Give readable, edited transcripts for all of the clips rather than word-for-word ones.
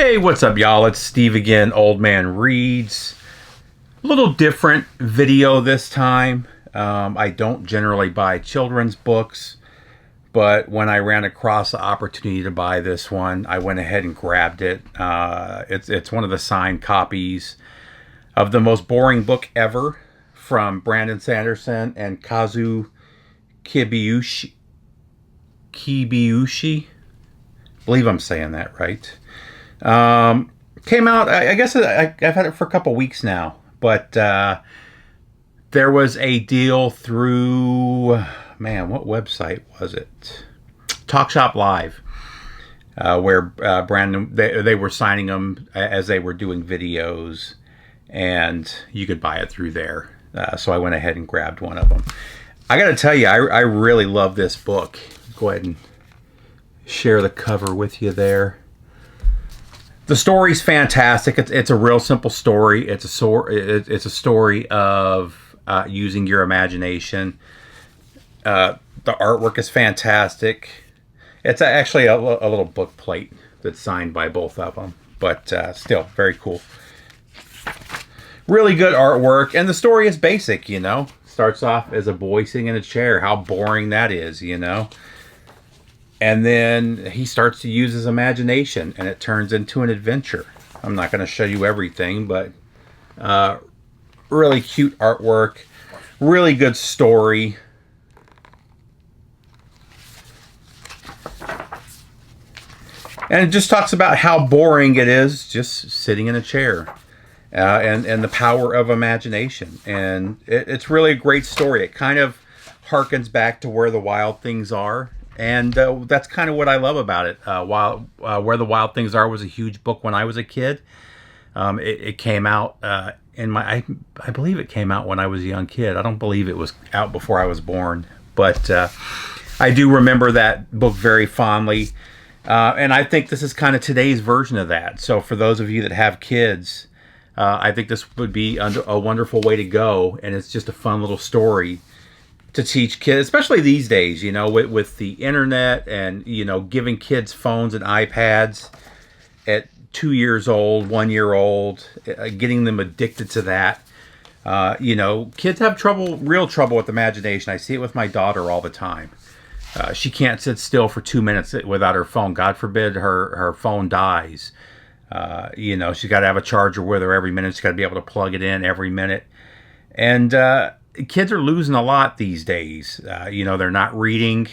Hey, what's up, y'all? It's Steve again, Old Man Reads. A little different video this time. I don't generally buy children's books, but when I ran across the opportunity to buy this one, I went ahead and grabbed it. It's one of the signed copies of The Most Boring Book Ever from Brandon Sanderson and Kazu Kibuishi. I believe I'm saying that right. Came out, I guess I've had it for a couple weeks now, but there was a deal through, man, what website was it? Talk Shop Live, where Brandon, they were signing them as they were doing videos, and you could buy it through there. So I went ahead and grabbed one of them. I got to tell you, I really love this book. Go ahead and share the cover with you there. The story's fantastic. It's a real simple story. It's a story of using your imagination. The artwork is fantastic. It's actually a little book plate that's signed by both of them, but still very cool. Really good artwork, and the story is basic. Starts off as a boy sitting in a chair. How boring that is, And then he starts to use his imagination, and it turns into an adventure. I'm not going to show you everything, but really cute artwork, really good story. And it just talks about how boring it is just sitting in a chair, and the power of imagination. And it's really a great story. It kind of harkens back to Where the Wild Things Are. And that's kind of what I love about it. Where the Wild Things Are was a huge book when I was a kid. It came out I believe it came out when I was a young kid. I don't believe it was out before I was born. But I do remember that book very fondly. And I think this is kind of today's version of that. So for those of you that have kids, I think this would be a wonderful way to go. And it's just a fun little story to teach kids, especially these days, with the internet and, giving kids phones and iPads at 2 years old, 1 year old, getting them addicted to that. Kids have real trouble with imagination. I see it with my daughter all the time. She can't sit still for 2 minutes without her phone. God forbid her phone dies. She's got to have a charger with her every minute. She's got to be able to plug it in every minute. And, kids are losing a lot these days. They're not reading,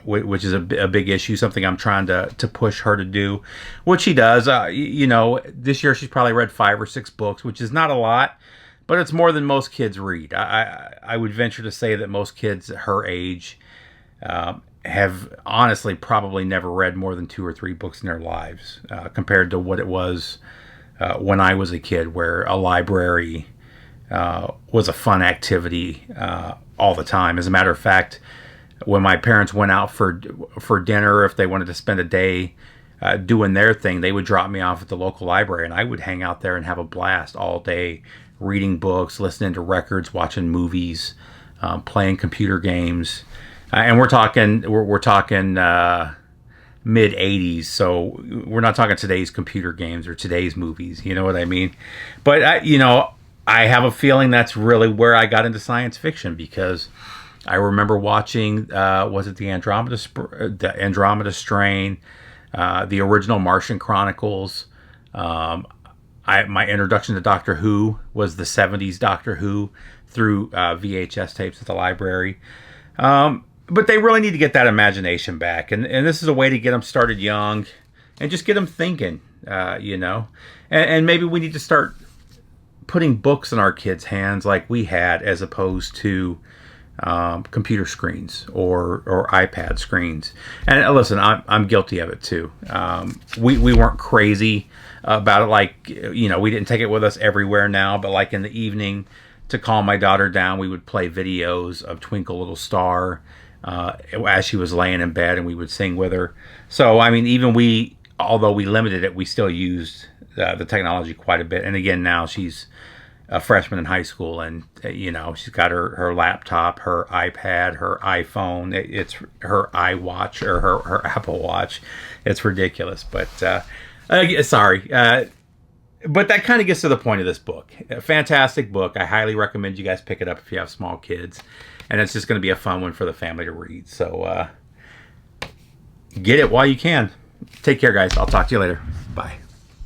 which is a big issue, something I'm trying to push her to do, which she does. This year she's probably read 5 or 6 books, which is not a lot, but it's more than most kids read. I would venture to say that most kids her age have honestly probably never read more than 2 or 3 books in their lives, compared to what it was when I was a kid, where a library was a fun activity all the time. As a matter of fact, when my parents went out for dinner, if they wanted to spend a day doing their thing, they would drop me off at the local library, and I would hang out there and have a blast all day, reading books, listening to records, watching movies, playing computer games. And we're talking mid 80s, so we're not talking today's computer games or today's movies. You know what I mean? But I have a feeling that's really where I got into science fiction, because I remember watching, was it the Andromeda Strain, the original Martian Chronicles. My introduction to Doctor Who was the 70s Doctor Who through VHS tapes at the library. But they really need to get that imagination back. And this is a way to get them started young and just get them thinking, And maybe we need to start putting books in our kids' hands like we had, as opposed to computer screens or iPad screens. And listen, I'm guilty of it too. We weren't crazy about it. We didn't take it with us everywhere now, but like in the evening, to calm my daughter down, we would play videos of Twinkle Little Star as she was laying in bed, and we would sing with her. So, even although we limited it, we still used the technology quite a bit. And again, now she's a freshman in high school, and she's got her laptop, her iPad, her iPhone. It's her iWatch or her Apple Watch. It's ridiculous, but Sorry. But that kind of gets to the point of this book. A fantastic book. I highly recommend you guys pick it up if you have small kids. And it's just going to be a fun one for the family to read. So get it while you can. Take care, guys. I'll talk to you later. Bye.